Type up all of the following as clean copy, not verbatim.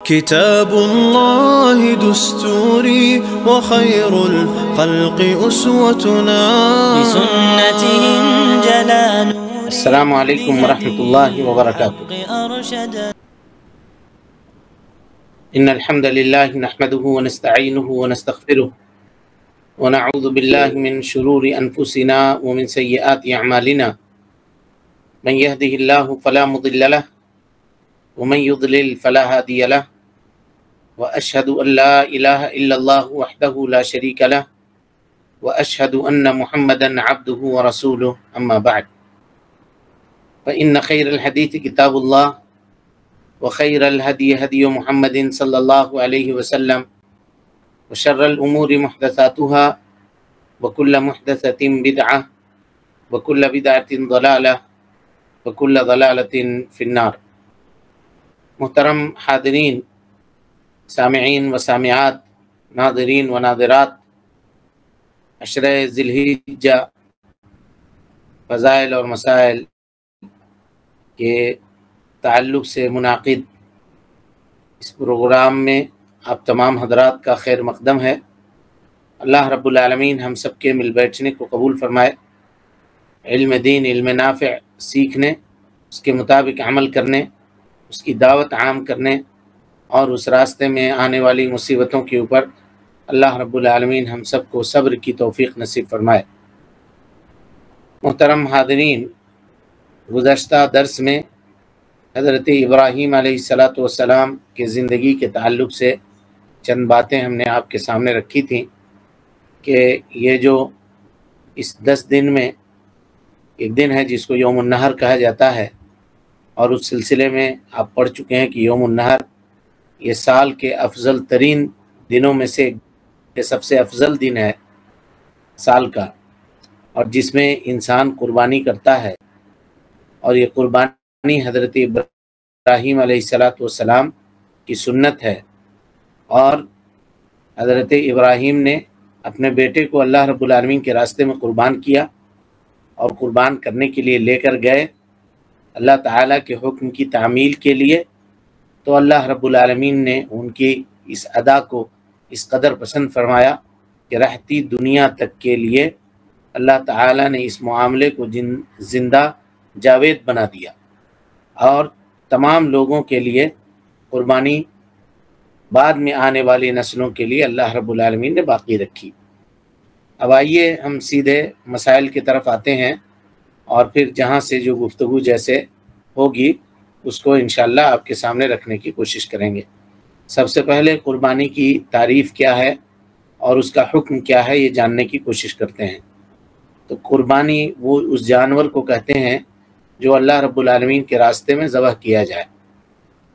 كتاب الله دستوري وخير الخلق أسوتنا بسنتهم جلال السلام علیکم ورحمۃ اللہ وبرکاتہ۔ ان الحمد للہ نحمده ونستعینه ونستغفره ونعوذ باللہ من شرور انفسنا ومن سیئات اعمالنا من يهده الله فلا مضل له ومن يضلل فلا هادي له واشهد ان لا اله الا الله وحده لا شريك له واشهد ان محمدا عبده ورسوله اما بعد فإن خير الحديث كتاب الله وخير الهدي هدي محمد صلى الله عليه وسلم وشر الأمور محدثاتها وكل محدثة بدعة وكل بدعة ضلالة وكل ضلالة في النار۔ محترم حاضرین، سامعین و سامعات، ناظرین و ناظرات، عشرہ ذی الحجہ فضائل اور مسائل کے تعلق سے منعقد اس پروگرام میں آپ تمام حضرات کا خیر مقدم ہے۔ اللہ رب العالمین ہم سب کے مل بیٹھنے کو قبول فرمائے، علم دین، علم نافع سیکھنے، اس کے مطابق عمل کرنے، اس کی دعوت عام کرنے اور اس راستے میں آنے والی مصیبتوں کے اوپر اللہ رب العالمین ہم سب کو صبر کی توفیق نصیب فرمائے۔ محترم حاضرین، گزشتہ درس میں حضرت ابراہیم علیہ السلام کے زندگی کے تعلق سے چند باتیں ہم نے آپ کے سامنے رکھی تھیں کہ یہ جو اس 10 دن میں ایک دن ہے جس کو یوم النحر کہا جاتا ہے، اور اس سلسلے میں آپ پڑھ چکے ہیں کہ یوم النحر یہ سال کے افضل ترین دنوں میں سے سب سے افضل دن ہے سال کا، اور جس میں انسان قربانی کرتا ہے، اور یہ قربانی حضرت ابراہیم علیہ السلام کی سنت ہے۔ اور حضرت ابراہیم نے اپنے بیٹے کو اللہ رب العالمین کے راستے میں قربان کیا، اور قربان کرنے کے لیے لے کر گئے اللہ تعالیٰ کے حکم کی تعمیل کے لیے، تو اللہ رب العالمین نے ان کی اس ادا کو اس قدر پسند فرمایا کہ رہتی دنیا تک کے لیے اللہ تعالیٰ نے اس معاملے کو زندہ جاوید بنا دیا، اور تمام لوگوں کے لیے قربانی بعد میں آنے والی نسلوں کے لیے اللہ رب العالمین نے باقی رکھی۔ اب آئیے ہم سیدھے مسائل کی طرف آتے ہیں، اور پھر جہاں سے جو گفتگو جیسے ہوگی اس کو انشاءاللہ آپ کے سامنے رکھنے کی کوشش کریں گے۔ سب سے پہلے قربانی کی تعریف کیا ہے اور اس کا حکم کیا ہے یہ جاننے کی کوشش کرتے ہیں۔ تو قربانی وہ اس جانور کو کہتے ہیں جو اللہ رب العالمین کے راستے میں ذبح کیا جائے،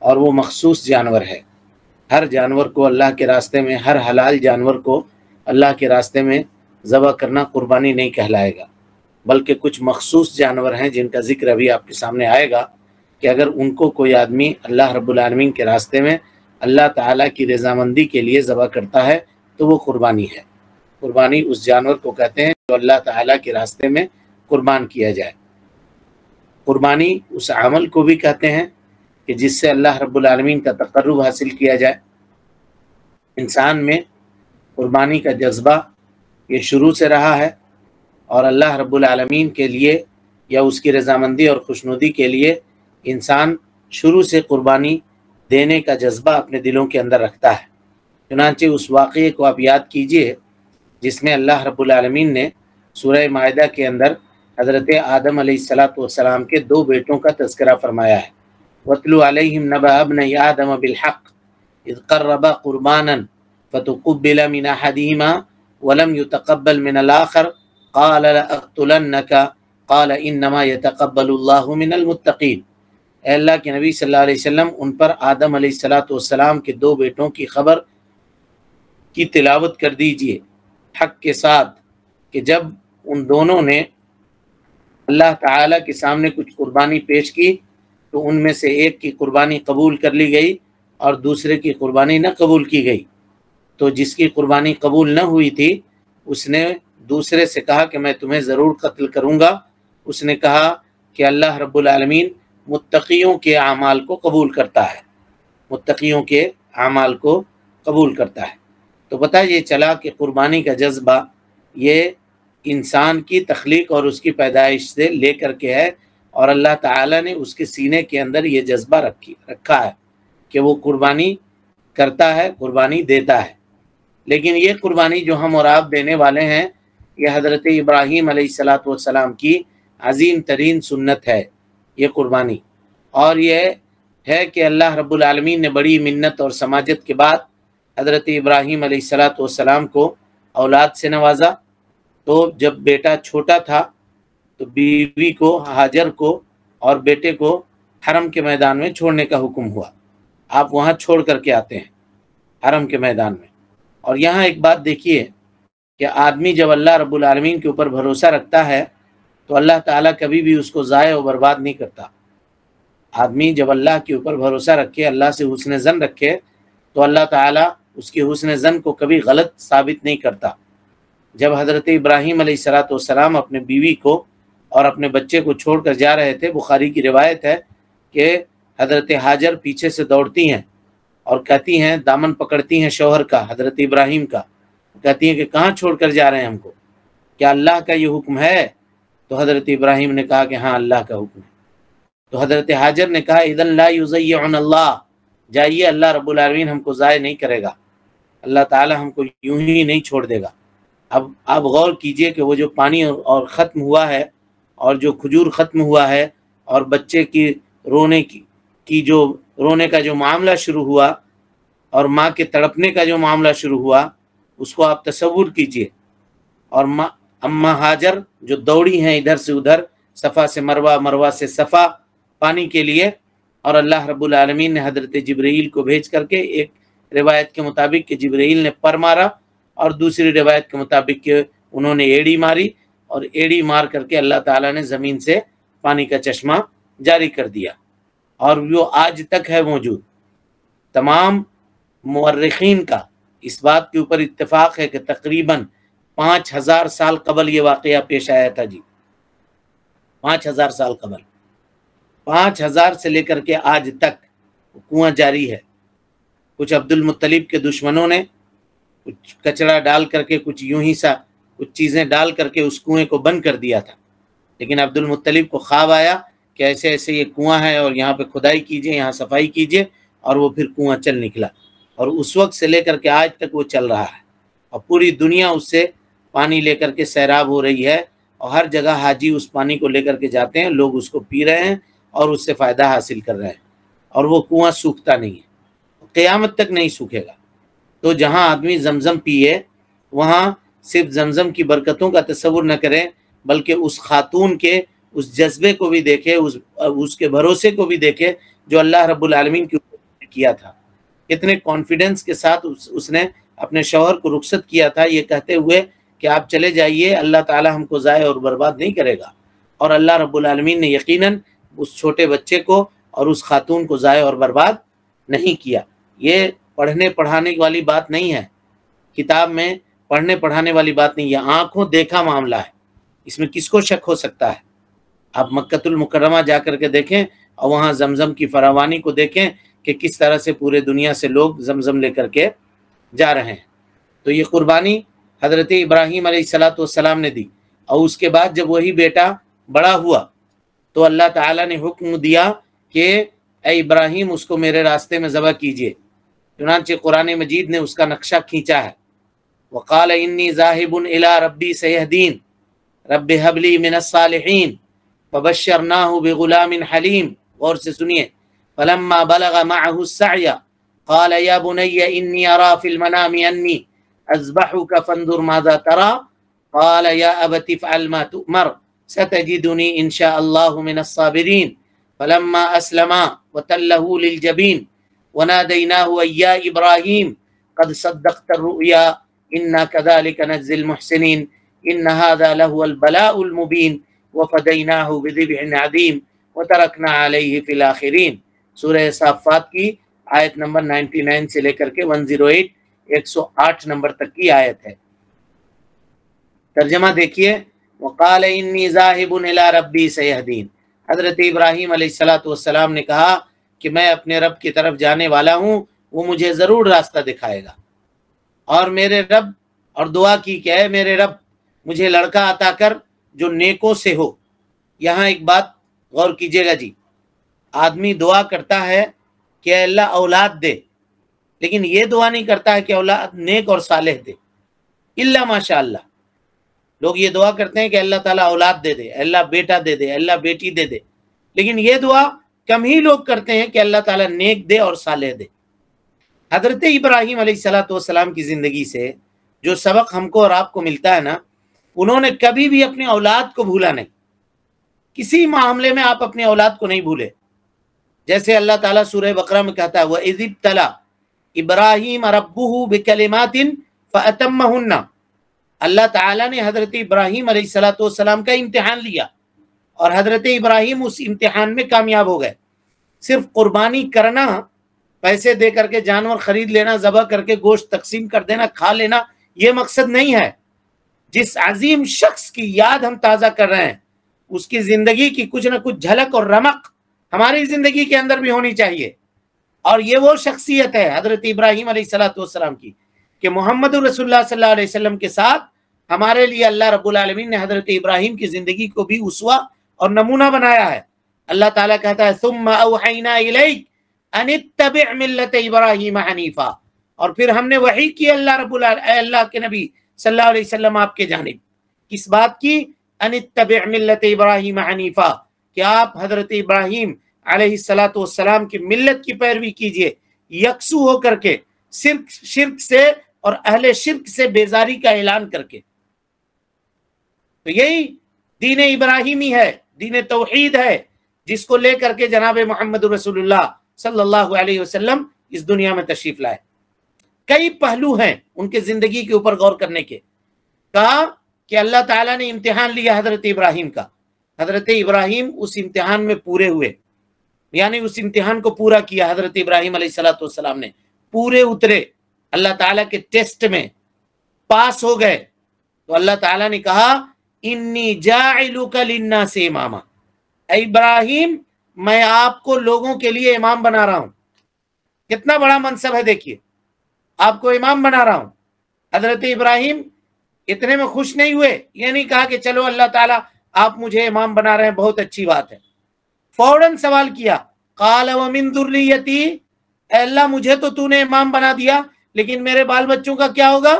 اور وہ مخصوص جانور ہے۔ ہر جانور کو اللہ کے راستے میں، ہر حلال جانور کو اللہ کے راستے میں ذبح کرنا قربانی نہیں کہلائے گا، بلکہ کچھ مخصوص جانور ہیں جن کا ذکر ابھی آپ کے سامنے آئے گا کہ اگر ان کو کوئی آدمی اللہ رب العالمین کے راستے میں اللہ تعالیٰ کی رضامندی کے لیے ذبح کرتا ہے تو وہ قربانی ہے۔ قربانی اس جانور کو کہتے ہیں جو اللہ تعالیٰ کے راستے میں قربان کیا جائے۔ قربانی اس عمل کو بھی کہتے ہیں کہ جس سے اللہ رب العالمین کا تقرب حاصل کیا جائے۔ انسان میں قربانی کا جذبہ یہ شروع سے رہا ہے، اور اللہ رب العالمین کے لیے یا اس کی رضامندی اور خوشنودی کے لیے انسان شروع سے قربانی دینے کا جذبہ اپنے دلوں کے اندر رکھتا ہے۔ چنانچہ اس واقعے کو آپ یاد کیجئے جس میں اللہ رب العالمین نے سورہ مائدہ کے اندر حضرت آدم علیہ السلام کے 2 بیٹوں کا تذکرہ فرمایا ہے۔ وَاتْلُ عَلَيْهِمْ نَبَأَ ابْنَيْ آدَمَ بِالْحَقِّ إِذْ قَرَّبَا قُرْبَانًا فَتُقُبِّلَ مِنْ أَحَدِهِمَا وَلَمْ يُتَقَبَّلْ مِنَ الْآخَرِ قَالَ لَأَقْتُلَنَّكَ قَالَ إِنَّمَا يَتَقَبَّلُ اللَّهُ مِنَ الْمُتَّقِينَ۔ اے اللہ کے نبی صلی اللہ علیہ وسلم، ان پر آدم علیہ السلام کے 2 بیٹوں کی خبر کی تلاوت کر دیجئے حق کے ساتھ کہ جب ان دونوں نے اللہ تعالیٰ کے سامنے کچھ قربانی پیش کی تو ان میں سے ایک کی قربانی قبول کر لی گئی اور دوسرے کی قربانی نہ قبول کی گئی۔ تو جس کی قربانی قبول نہ ہوئی تھی اس نے دوسرے سے کہا کہ میں تمہیں ضرور قتل کروں گا۔ اس نے کہا کہ اللہ رب العالمین متقیوں کے اعمال کو قبول کرتا ہے۔ متقیوں کے اعمال کو قبول کرتا ہے۔ تو پتہ یہ چلا کہ قربانی کا جذبہ یہ انسان کی تخلیق اور اس کی پیدائش سے لے کر کے ہے، اور اللہ تعالیٰ نے اس کے سینے کے اندر یہ جذبہ رکھا ہے کہ وہ قربانی کرتا ہے، قربانی دیتا ہے۔ لیکن یہ قربانی جو ہم اور آپ دینے والے ہیں، یہ حضرت ابراہیم علیہ السلام کی عظیم ترین سنت ہے یہ قربانی، اور یہ ہے کہ اللہ رب العالمین نے بڑی منت اور سماجت کے بعد حضرت ابراہیم علیہ السلام کو اولاد سے نوازا۔ تو جب بیٹا چھوٹا تھا تو بیوی کو، ہاجر کو اور بیٹے کو حرم کے میدان میں چھوڑنے کا حکم ہوا، آپ وہاں چھوڑ کر کے آتے ہیں حرم کے میدان میں۔ اور یہاں ایک بات دیکھیے کہ آدمی جب اللہ رب العالمین کے اوپر بھروسہ رکھتا ہے تو اللہ تعالیٰ کبھی بھی اس کو ضائع و برباد نہیں کرتا۔ آدمی جب اللہ کے اوپر بھروسہ رکھے، اللہ سے حسن ظن رکھے، تو اللہ تعالیٰ اس کے حسن ظن کو کبھی غلط ثابت نہیں کرتا۔ جب حضرت ابراہیم علیہ السلام اپنے بیوی کو اور اپنے بچے کو چھوڑ کر جا رہے تھے، بخاری کی روایت ہے کہ حضرت ہاجر پیچھے سے دوڑتی ہیں اور کہتی ہیں، دامن پکڑتی ہیں شوہر کا، حضرت ابراہیم کا، کہتی ہیں کہ کہاں چھوڑ کر جا رہے ہیں ہم کو، کیا اللہ کا یہ حکم ہے؟ تو حضرت ابراہیم نے کہا کہ ہاں اللہ کا حکم ہے۔ تو حضرت ہاجر نے کہا اذن لا یضیعنا اللہ، جائیے اللہ رب العالمین ہم کو ضائع نہیں کرے گا، اللہ تعالی ہم کو یوں ہی نہیں چھوڑ دے گا۔ اب آپ غور کیجئے کہ وہ جو پانی اور ختم ہوا ہے، اور جو کھجور ختم ہوا ہے، اور بچے کی رونے کا جو معاملہ شروع ہوا، اور ماں کے تڑپنے کا جو معاملہ شروع ہوا، اس کو آپ تصور کیجئے۔ اور اماں ہاجر جو دوڑی ہیں ادھر سے ادھر، صفا سے مروہ، مروہ سے صفا پانی کے لیے، اور اللہ رب العالمین نے حضرت جبرائیل کو بھیج کر کے، ایک روایت کے مطابق کہ جبرائیل نے پر مارا، اور دوسری روایت کے مطابق کہ انہوں نے ایڑی ماری، اور ایڑی مار کر کے اللہ تعالیٰ نے زمین سے پانی کا چشمہ جاری کر دیا، اور وہ آج تک ہے موجود۔ تمام مورخین کا اس بات کے اوپر اتفاق ہے کہ تقریباً 5000 سال قبل یہ واقعہ پیش آیا تھا جی، 5000 سال قبل، 5000 سے لے کر کے آج تک کنواں جاری ہے۔ کچھ عبد المطلب کے دشمنوں نے کچھ کچڑا ڈال کر کے، کچھ یوں ہی سا کچھ چیزیں ڈال کر کے اس کنویں کو بند کر دیا تھا، لیکن عبد المطلب کو خواب آیا کہ ایسے ایسے یہ کنواں ہے، اور یہاں پہ کھدائی کیجئے، یہاں صفائی کیجئے، اور وہ پھر کنواں چل نکلا، اور اس وقت سے لے کر کے آج تک وہ چل رہا ہے، اور پوری دنیا اس سے پانی لے کر کے سیراب ہو رہی ہے، اور ہر جگہ حاجی اس پانی کو لے کر کے جاتے ہیں، لوگ اس کو پی رہے ہیں اور اس سے فائدہ حاصل کر رہے ہیں، اور وہ کنواں سوکھتا نہیں ہے، قیامت تک نہیں سوکھے گا۔ تو جہاں آدمی زمزم پیے، وہاں صرف زمزم کی برکتوں کا تصور نہ کریں، بلکہ اس خاتون کے اس جذبے کو بھی دیکھے، اس کے بھروسے کو بھی دیکھے جو اللہ رب العالمین کے اوپر کیا تھا۔ کتنے کانفیڈنس کے ساتھ اس نے اپنے شوہر کو رخصت کیا تھا، یہ کہتے ہوئے کہ آپ چلے جائیے، اللہ تعالی ہم کو ضائع اور برباد نہیں کرے گا۔ اور اللہ رب العالمین نے یقیناً اس چھوٹے بچے کو اور اس خاتون کو ضائع اور برباد نہیں کیا۔ یہ پڑھنے پڑھانے والی بات نہیں ہے، کتاب میں پڑھنے پڑھانے والی بات نہیں، یہ آنکھوں دیکھا معاملہ ہے، اس میں کس کو شک ہو سکتا ہے؟ آپ مکۃ المکرمہ جا کر کے دیکھیں، اور وہاں زمزم کی فراوانی کو دیکھیں کہ کس طرح سے پورے دنیا سے لوگ زمزم لے کر کے جا رہے ہیں۔ تو یہ قربانی حضرت ابراہیم علیہ السلام نے دی، اور اس کے بعد جب وہی بیٹا بڑا ہوا تو اللہ تعالیٰ نے حکم دیا کہ اے ابراہیم اس کو میرے راستے میں ذبح کیجئے۔ چنانچہ قرآن مجید نے اس کا نقشہ کھینچا ہے، وقال انی ذاہب الی ربی سیہدین رب ھب لی من الصالحین فبشرناہ بغلام حلیم۔ غور سے سنیے، فلما بلغ معه السعی قال یا بنی انی ارا فی المنام انی اذبحک فانظر ماذا ترى قال یا ابت افعل ما تؤمر ستجدنی ان شاء اللہ من الصابرین فلما اسلما وتلہ للجبین ونادیناہ ای یا ابراہیم قد صدقت الرؤیا انا كذلك نجزي المحسنین ان هذا لهو البلاء المبین وفدیناہ بذبح عظیم وترکنا علیہ فی الاخرین۔ سورہ صافات کی آیت نمبر 99 سے لے کر کے 108 108 نمبر تک کی آیت ہے۔ ترجمہ دیکھیے، وقال انی ذاہب الی ربی سیہدین۔ حضرت ابراہیم علیہ السلام نے کہا کہ میں اپنے رب کی طرف جانے والا ہوں، وہ مجھے ضرور راستہ دکھائے گا۔ اور میرے رب، اور دعا کی کہ اے میرے رب مجھے لڑکا عطا کر جو نیکوں سے ہو۔ یہاں ایک بات غور کیجیے گا جی، آدمی دعا کرتا ہے کہ اے اللہ اولاد دے، لیکن یہ دعا نہیں کرتا ہے کہ اولاد نیک اور صالح دے، الا ماشاء اللہ۔ لوگ یہ دعا کرتے ہیں کہ اللہ تعالیٰ اولاد دے دے، اللہ بیٹا دے دے، اللہ بیٹی دے دے، لیکن یہ دعا کم ہی لوگ کرتے ہیں کہ اللہ تعالیٰ نیک دے اور صالح دے۔ حضرت ابراہیم علیہ السلام کی زندگی سے جو سبق ہم کو اور آپ کو ملتا ہے نا، انہوں نے کبھی بھی اپنی اولاد کو بھولا نہیں۔ کسی معاملے میں آپ اپنی اولاد کو نہیں بھولے۔ جیسے اللہ تعالیٰ سورہ بقرہ میں کہتا ہے وَإِذِ ابْتَلَىٰ إِبْرَاهِيمَ رَبُّهُ بِكَلِمَاتٍ فَأَتَمَّهُنَّ، اللہ تعالیٰ نے حضرت ابراہیم علیہ السلام کا امتحان لیا اور حضرت ابراہیم اس امتحان میں کامیاب ہو گئے۔ صرف قربانی کرنا، پیسے دے کر کے جانور خرید لینا، ذبح کر کے گوشت تقسیم کر دینا، کھا لینا، یہ مقصد نہیں ہے۔ جس عظیم شخص کی یاد ہم تازہ کر رہے ہیں، اس کی زندگی کی کچھ نہ کچھ جھلک اور رمق ہماری زندگی کے اندر بھی ہونی چاہیے۔ اور یہ وہ شخصیت ہے حضرت ابراہیم علیہ السلام کی کہ محمد رسول اللہ صلی اللہ علیہ وسلم کے ساتھ ہمارے لیے اللہ رب العالمین نے حضرت ابراہیم کی زندگی کو بھی اسوہ اور نمونہ بنایا ہے۔ اللہ تعالیٰ کہتا ہے ثم اوحینا الیک ان اتبع ملت ابراہیم حنیفا، اور پھر ہم نے وحی کی اللہ کے نبی صلی اللہ علیہ وسلم آپ کے جانب، کس بات کی؟ ان اتبع ملت ابراہیم حنیفا، کہ آپ حضرت ابراہیم علیہ السلام کی ملت کی پیروی کیجئے، یکسو ہو کر کے، شرک سے اور اہل شرک سے بیزاری کا اعلان کر کے۔ تو یہی دین ابراہیمی ہے، دین توحید ہے، جس کو لے کر کے جناب محمد رسول اللہ صلی اللہ علیہ وسلم اس دنیا میں تشریف لائے۔ کئی پہلو ہیں ان کے زندگی کے اوپر غور کرنے کے۔ کہا کہ اللہ تعالیٰ نے امتحان لیا حضرت ابراہیم کا، حضرت ابراہیم اس امتحان میں پورے ہوئے، یعنی اس امتحان کو پورا کیا حضرت ابراہیم علیہ السلام نے، پورے اترے، اللہ تعالیٰ کے ٹیسٹ میں پاس ہو گئے۔ تو اللہ تعالیٰ نے کہا انی جاعلک للناس اماما، اے ابراہیم میں آپ کو لوگوں کے لیے امام بنا رہا ہوں۔ کتنا بڑا منصب ہے دیکھیے، آپ کو امام بنا رہا ہوں۔ حضرت ابراہیم اتنے میں خوش نہیں ہوئے، یہ نہیں کہا کہ چلو اللہ تعالیٰ آپ مجھے امام بنا رہے ہیں، بہت اچھی بات ہے۔ فوراً سوال کیا قال ومن ذریتی، اے اللہ مجھے تو نے امام بنا دیا، لیکن میرے بال بچوں کا کیا ہوگا؟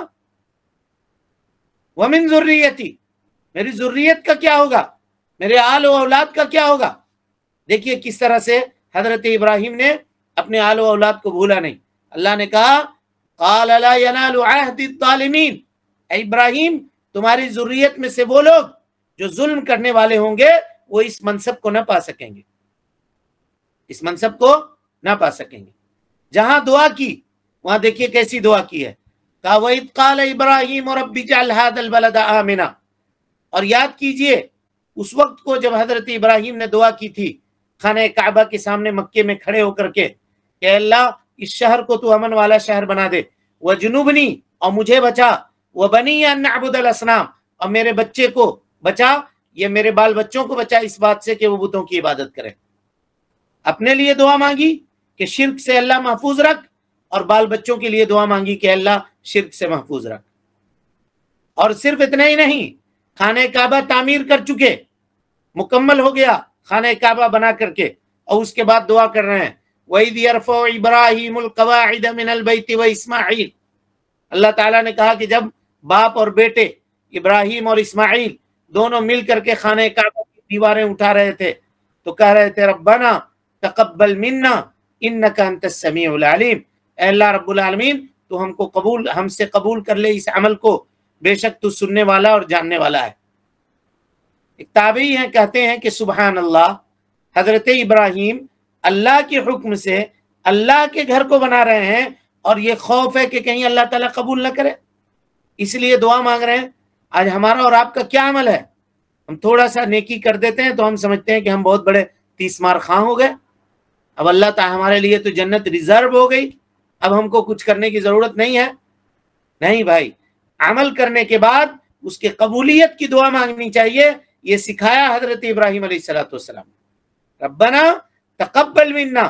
ومن ذریتی، میری ذریت کا کیا ہوگا؟ میرے آل و اولاد کا کیا ہوگا؟ دیکھیے کس طرح سے حضرت ابراہیم نے اپنے آل و اولاد کو بھولا نہیں۔ اللہ نے کہا قال لا ینال عہد الظالمین، اے ابراہیم تمہاری ذریت میں سے وہ لوگ جو ظلم کرنے والے ہوں گے وہ اس منصب کو نہ پا سکیں گے، اس منصب کو نہ پا سکیں گے۔ جہاں دعا کی وہاں دیکھیے کیسی دعا کی ہے، کہا وَإِذْ قَالَ إِبْرَاهِيمُ رَبِّ اجْعَلْ هَٰذَا الْبَلَدَ آمِنًا، اور یاد کیجئے اس وقت کو جب حضرت ابراہیم نے دعا کی تھی خانہ کعبہ کے سامنے مکے میں کھڑے ہو کر کے کہ اللہ اس شہر کو تو امن والا شہر بنا دے، وَجُنُوبْنِي، اور مجھے بچا، وَبَنِيَّ أَن نَعْبُدَ الْأَصْنَامَ، اور میرے بچے کو بچا، یہ میرے بال بچوں کو بچا اس بات سے کہ وہ بتوں کی عبادت کریں۔ اپنے لیے دعا مانگی کہ شرک سے اللہ محفوظ رکھ، اور بال بچوں کے لیے دعا مانگی کہ اللہ شرک سے محفوظ رکھ۔ اور صرف اتنا ہی نہیں، خانہ کعبہ تعمیر کر چکے، مکمل ہو گیا خانہ کعبہ بنا کر کے، اور اس کے بعد دعا کر رہے ہیں وَإِذْ يَرْفَعُ إِبْرَاهِيمُ الْقَوَاعِدَ مِنَ الْبَيْتِ وَإِسْمَاعِيلُ، اللہ تعالیٰ نے کہا کہ جب باپ اور بیٹے ابراہیم اور اسماعیل دونوں مل کر کے خانہ کعبہ کی دیواریں اٹھا رہے تھے تو کہہ رہے تھے ربنا تقبل منا انک انت السمیع العلیم، اے اللہ رب العالمین تو ہم سے قبول کر لے اس عمل کو، بے شک تو سننے والا اور جاننے والا ہے۔ ایک تابعی ہیں کہتے ہیں کہ سبحان اللہ، حضرت ابراہیم اللہ کے حکم سے اللہ کے گھر کو بنا رہے ہیں، اور یہ خوف ہے کہ کہیں اللہ تعالیٰ قبول نہ کرے، اس لیے دعا مانگ رہے ہیں۔ آج ہمارا اور آپ کا کیا عمل ہے؟ ہم تھوڑا سا نیکی کر دیتے ہیں تو ہم سمجھتے ہیں کہ ہم بہت بڑے 30 مار خواہ ہو گئے، اب اللہ تعالیٰ ہمارے لیے تو جنت ریزرو ہو گئی، اب ہم کو کچھ کرنے کی ضرورت نہیں ہے۔ نہیں بھائی، عمل کرنے کے بعد اس کے قبولیت کی دعا مانگنی چاہیے، یہ سکھایا حضرت ابراہیم علیہ السلام۔ ربنا تقبل منا،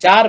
4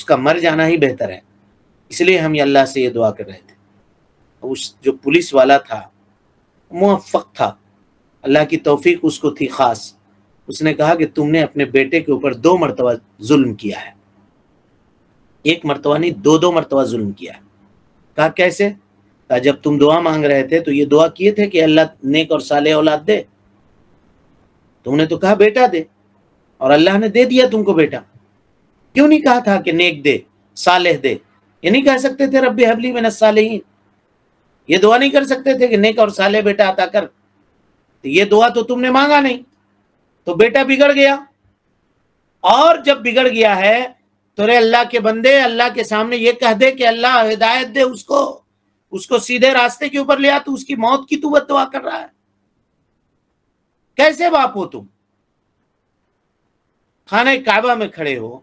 اس کا مر جانا ہی بہتر ہے۔ اس لیے ہم اللہ سے یہ دعا کر رہے تھے۔ اس جو پولیس والا تھا موفق تھا، اللہ کی توفیق اس کو تھی خاص۔ اس نے کہا کہ تم نے اپنے بیٹے کے اوپر 2 مرتبہ ظلم کیا ہے، 1 مرتبہ نہیں 2 مرتبہ ظلم کیا ہے۔ کہا کیسے؟ کہا جب تم دعا مانگ رہے تھے تو یہ دعا کیے تھے کہ اللہ نیک اور صالح اولاد دے، تم نے تو کہا بیٹا دے، اور اللہ نے دے دیا تم کو بیٹا۔ کیوں نہیں کہا تھا کہ نیک دے، صالح دے؟ یہ نہیں کہہ سکتے تھے رب ہب لی من الصالحین؟ یہ دعا نہیں کر سکتے تھے کہ نیک اور صالح بیٹا عطا کر؟ تو یہ دعا تو تم نے مانگا نہیں، تو بیٹا بگڑ گیا۔ اور جب بگڑ گیا ہے تو رے اللہ کے بندے اللہ کے سامنے یہ کہہ دے کہ اللہ ہدایت دے اس کو سیدھے راستے کے اوپر لیا، تو اس کی موت کی تو دعا کر رہا ہے۔ کیسے باپ ہو تم؟ خانہ کعبہ میں کھڑے ہو،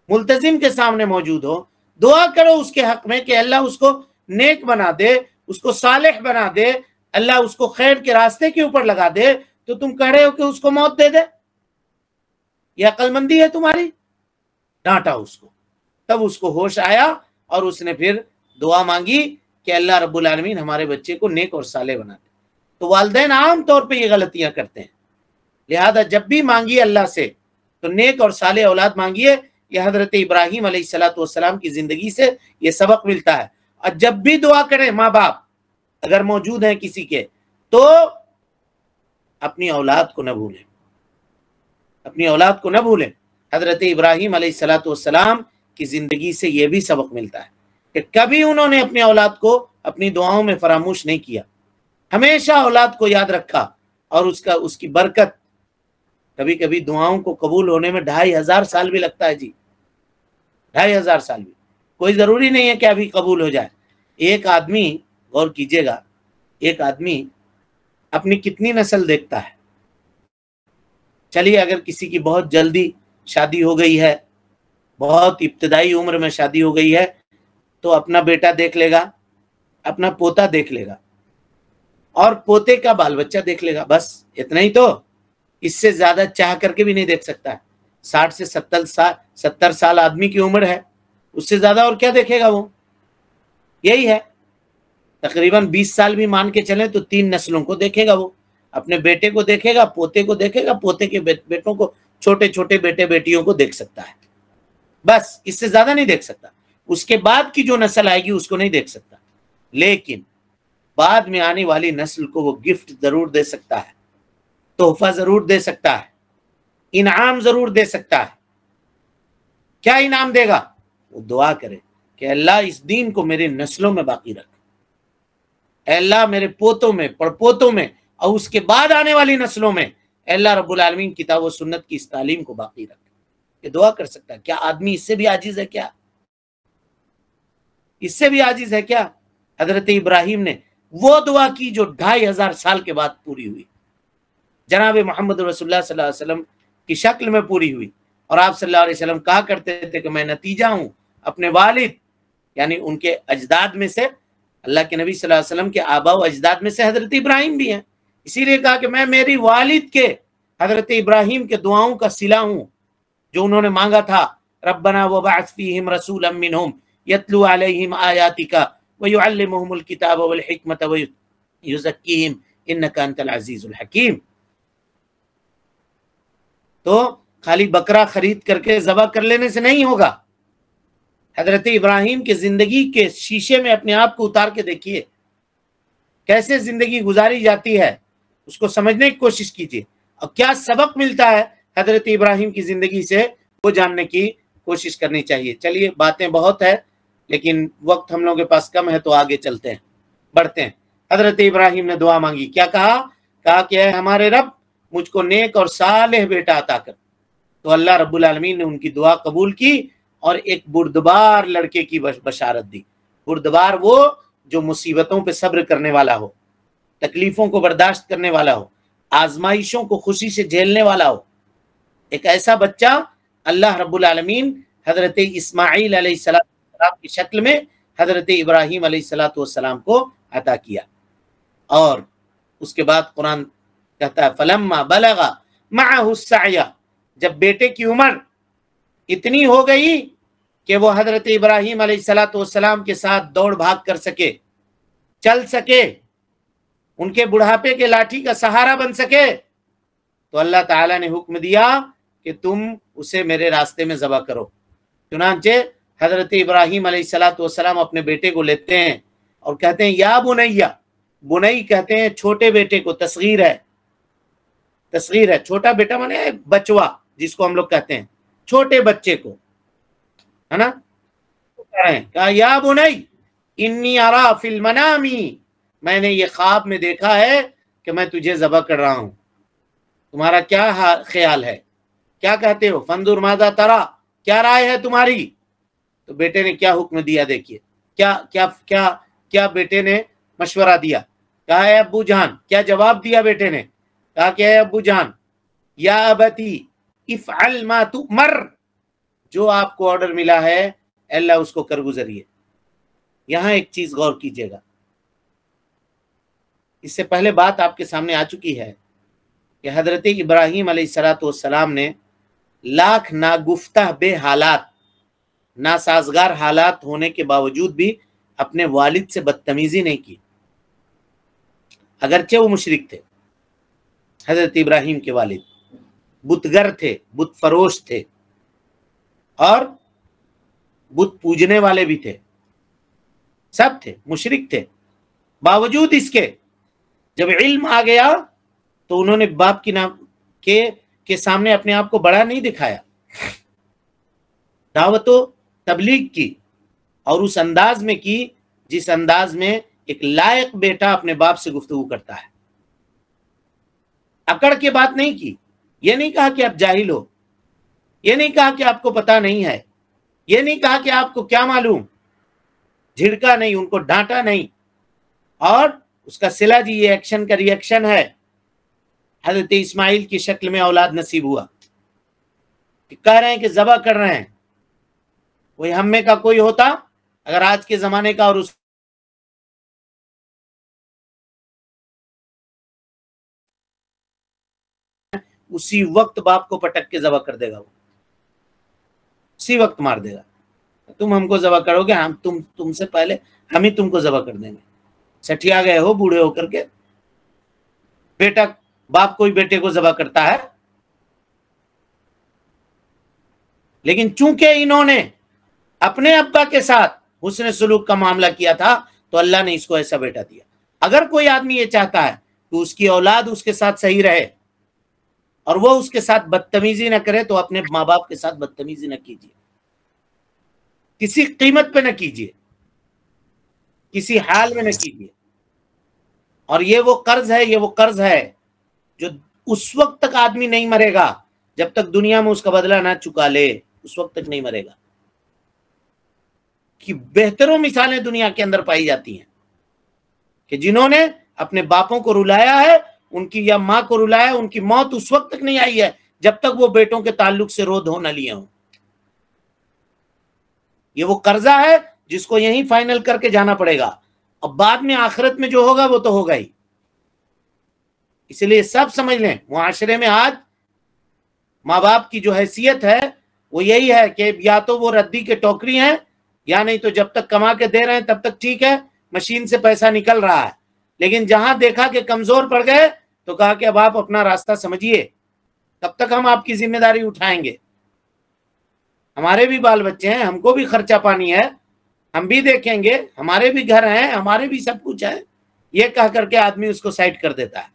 ملتزم کے سامنے موجود ہو، دعا کرو اس کے حق میں کہ اللہ اس کو نیک بنا دے، اس کو صالح بنا دے، اللہ اس کو خیر کے راستے کے اوپر لگا دے، تو تم کہہ رہے ہو کہ اس کو موت دے دے؟ یہ عقل مندی ہے تمہاری؟ ڈانٹا اس کو، تب اس کو ہوش آیا اور اس نے پھر دعا مانگی کہ اللہ رب العالمین ہمارے بچے کو نیک اور صالح بنا دے۔ تو والدین عام طور پہ یہ غلطیاں کرتے ہیں، لہذا جب بھی مانگیے اللہ سے تو نیک اور صالح اولاد مانگیے۔ یہ حضرت ابراہیم علیہ السلام کی زندگی سے یہ سبق ملتا ہے۔ اور جب بھی دعا کریں ماں باپ اگر موجود ہیں کسی کے، تو اپنی اولاد کو نہ بھولیں، اپنی اولاد کو نہ بھولیں۔ حضرت ابراہیم علیہ السلام کی زندگی سے یہ بھی سبق ملتا ہے کہ کبھی انہوں نے اپنی اولاد کو اپنی دعاؤں میں فراموش نہیں کیا، ہمیشہ اولاد کو یاد رکھا، اور اس کی برکت۔ کبھی کبھی دعاؤں کو قبول ہونے میں 2500 سال بھی لگتا ہے جی، 2500 سال بھی، کوئی ضروری نہیں ہے کہ ابھی قبول ہو جائے۔ ایک آدمی، غور کیجئے گا، ایک آدمی اپنی کتنی نسل دیکھتا ہے؟ چلیے اگر کسی کی بہت جلدی شادی ہو گئی ہے، بہت ابتدائی عمر میں شادی ہو گئی ہے، تو اپنا بیٹا دیکھ لے گا، اپنا پوتا دیکھ لے گا، اور پوتے کا بال بچہ دیکھ لے گا، بس اتنا ہی۔ تو اس سے زیادہ چاہ کر کے بھی نہیں دیکھ سکتا ہے۔ 60 سے 70 سال آدمی کی عمر ہے، اس سے زیادہ اور کیا دیکھے گا وہ؟ یہی ہے، تقریباً 20 سال بھی مان کے چلیں تو 3 نسلوں کو دیکھے گا وہ، اپنے بیٹے کو دیکھے گا، پوتے کو دیکھے گا، پوتے کے بیٹوں کو، چھوٹے چھوٹے بیٹے بیٹیوں کو دیکھ سکتا ہے، بس اس سے زیادہ نہیں دیکھ سکتا۔ اس کے بعد کی جو نسل آئے گی اس کو نہیں دیکھ سکتا، لیکن بعد میں آنے والی نسل کو وہ گفٹ ضرور دے سکتا ہے، تحفہ ضرور دے سکتا ہے، انعام ضرور دے سکتا ہے۔ کیا انعام دے گا؟ وہ دعا کرے کہ اللہ اس دین کو میرے نسلوں میں باقی رکھ، اے اللہ میرے پوتوں میں، پڑپوتوں میں، اور اس کے بعد آنے والی نسلوں میں اے اللہ رب العالمین کتاب و سنت کی اس تعلیم کو باقی رکھ۔ یہ دعا کر سکتا ہے۔ کیا آدمی اس سے بھی عاجز ہے؟ کیا اس سے بھی عاجز ہے کیا؟ حضرت ابراہیم نے وہ دعا کی جو 2500 سال کے بعد پوری ہوئی، جناب محمد رسول اللہ صلی اللہ علیہ وسلم کی شکل میں پوری ہوئی۔ اور آپ صلی اللہ علیہ وسلم کہا کرتے تھے کہ میں نتیجہ ہوں اپنے والد، یعنی ان کے اجداد میں سے، اللہ کے نبی صلی اللہ علیہ وسلم کے آبا و اجداد میں سے حضرت ابراہیم بھی ہیں، اسی لیے کہا کہ میں میری والد کے، حضرت ابراہیم کے دعاؤں کا صلہ ہوں جو انہوں نے مانگا تھا، ربنا وبعث فیہم رسولا منہم یتلو علیہم آیاتک ویعلمہم الکتاب والحکمت ویزکیہم انک انت العزیز الحکیم۔ تو خالی بکرا خرید کر کے ذبح کر لینے سے نہیں ہوگا۔ حضرت ابراہیم کے زندگی کے شیشے میں اپنے آپ کو اتار کے دیکھیے، کیسے زندگی گزاری جاتی ہے، اس کو سمجھنے کی کوشش کیجیے، اور کیا سبق ملتا ہے حضرت ابراہیم کی زندگی سے، وہ جاننے کی کوشش کرنی چاہیے۔ چلیے باتیں بہت ہے لیکن وقت ہم لوگوں کے پاس کم ہے، تو آگے چلتے ہیں، بڑھتے ہیں۔ حضرت ابراہیم نے دعا مانگی، کیا کہا؟ کہا کہ اے ہمارے رب مجھ کو نیک اور صالح بیٹا عطا کر۔ تو اللہ رب العالمین نے ان کی دعا قبول کی اور ایک بردبار لڑکے کی بشارت دی۔ بردبار وہ جو مصیبتوں پہ صبر کرنے والا ہو، تکلیفوں کو برداشت کرنے والا ہو، آزمائشوں کو خوشی سے جھیلنے والا ہو۔ ایک ایسا بچہ اللہ رب العالمین حضرت اسماعیل علیہ السلام کی شکل میں حضرت ابراہیم علیہ السلام کو عطا کیا۔ اور اس کے بعد قرآن کہتا ہے فلما بلغ معه السعی، جب بیٹے کی عمر اتنی ہو گئی کہ وہ حضرت ابراہیم علیہ السلام کے ساتھ دوڑ بھاگ کر سکے، چل سکے، ان کے بڑھاپے کے لاٹھی کا سہارا بن سکے، تو اللہ تعالیٰ نے حکم دیا کہ تم اسے میرے راستے میں ذبح کرو۔ چنانچہ حضرت ابراہیم علیہ السلام اپنے بیٹے کو لیتے ہیں اور کہتے ہیں یا بنیا، بنئی کہتے ہیں چھوٹے بیٹے کو، تصغیر ہے، تصغیر ہے، چھوٹا بیٹا مانے بچوا جس کو ہم لوگ کہتے ہیں، چھوٹے بچے کو، ہے نا؟ کہا یا بنئی انی ارا فی المنامی، میں نے یہ خواب میں دیکھا ہے کہ میں تجھے ذبح کر رہا ہوں، تمہارا کیا خیال ہے، کیا کہتے ہو؟ فانظر ماذا ترا، کیا رائے ہے تمہاری؟ تو بیٹے نے کیا حکم دیا، دیکھیے کیا کیا کیا کیا بیٹے نے مشورہ دیا۔ کہا اے ابو جان، کیا جواب دیا بیٹے نے؟ کہا کہ اے ابو جان، یا ابتی افعل ما تؤمر، جو آپ کو آرڈر ملا ہے اللہ اس کو کر گزریے۔ یہاں ایک چیز غور کیجئے گا، اس سے پہلے بات آپ کے سامنے آ چکی ہے کہ حضرت ابراہیم علیہ السلام نے لاکھ ناگفتہ بے حالات، ناسازگار حالات ہونے کے باوجود بھی اپنے والد سے بدتمیزی نہیں کی، اگرچہ وہ مشرک تھے۔ حضرت ابراہیم کے والد بتگر تھے، بت فروش تھے، اور بت پوجنے والے بھی تھے، سب تھے، مشرک تھے۔ باوجود اس کے جب علم آ گیا تو انہوں نے باپ کی نام کے سامنے اپنے آپ کو بڑا نہیں دکھایا، دعوت و تبلیغ کی، اور اس انداز میں کی جس انداز میں ایک لائق بیٹا اپنے باپ سے گفتگو کرتا ہے۔ اکڑ کے بات نہیں کی، یہ نہیں کہا کہ آپ جاہل ہو، یہ نہیں کہا کہ آپ کو پتا نہیں ہے، یہ نہیں کہا کہ آپ کو کیا معلوم، جھڑکا نہیں، ان کو ڈانٹا نہیں، اور اس کا صلہ جی یہ ایکشن کا ری ایکشن ہے۔ حضرت اسماعیل کی شکل میں اولاد نصیب ہوا، کہ کہہ رہے ہیں کہ ذبح کر رہے ہیں۔ وہی ہم میں کا کوئی ہوتا اگر آج کے زمانے کا، اور اسی وقت باپ کو پٹک کے ذبح کر دے گا، وہ اسی وقت مار دے گا۔ تم ہم کو ذبح کرو گے، ہم تم سے پہلے ہم ہی تم کو ذبح کر دیں گے۔ سٹھیا گئے ہو بوڑھے ہو کر کے، بیٹا باپ کوئی بیٹے کو ذبح کرتا ہے؟ لیکن چونکہ انہوں نے اپنے ابا کے ساتھ حسن سلوک کا معاملہ کیا تھا تو اللہ نے اس کو ایسا بیٹا دیا۔ اگر کوئی آدمی یہ چاہتا ہے کہ اس کی اولاد اس کے ساتھ صحیح رہے اور وہ اس کے ساتھ بدتمیزی نہ کرے، تو اپنے ماں باپ کے ساتھ بدتمیزی نہ کیجیے، کسی قیمت پہ نہ کیجیے، کسی حال میں نہ کیجیے۔ اور یہ وہ قرض ہے جو اس وقت تک آدمی نہیں مرے گا جب تک دنیا میں اس کا بدلہ نہ چکا لے، اس وقت تک نہیں مرے گا۔ کہ بہتروں مثالیں دنیا کے اندر پائی جاتی ہیں کہ جنہوں نے اپنے باپوں کو رلایا ہے، ان کی یا ماں کو رلایا، ان کی موت اس وقت تک نہیں آئی ہے جب تک وہ بیٹوں کے تعلق سے رو دھو نہ لیے ہوں۔ یہ وہ قرضہ ہے جس کو یہیں فائنل کر کے جانا پڑے گا، اور بعد میں آخرت میں جو ہوگا وہ تو ہوگا ہی۔ اس لیے سب سمجھ لیں، معاشرے میں آج ماں باپ کی جو حیثیت ہے وہ یہی ہے کہ یا تو وہ ردی کے ٹوکری ہیں، یا نہیں تو جب تک کما کے دے رہے ہیں تب تک ٹھیک ہے، مشین سے پیسہ نکل رہا ہے، لیکن جہاں دیکھا کہ کمزور پڑ گئے تو کہا کہ اب آپ اپنا راستہ سمجھیے، تب تک ہم آپ کی ذمہ داری اٹھائیں گے۔ ہمارے بھی بال بچے ہیں، ہم کو بھی خرچہ پانی ہے، ہم بھی دیکھیں گے، ہمارے بھی گھر ہیں، ہمارے بھی سب کچھ ہے، یہ کہہ کر کے آدمی اس کو سائڈ کر دیتا ہے۔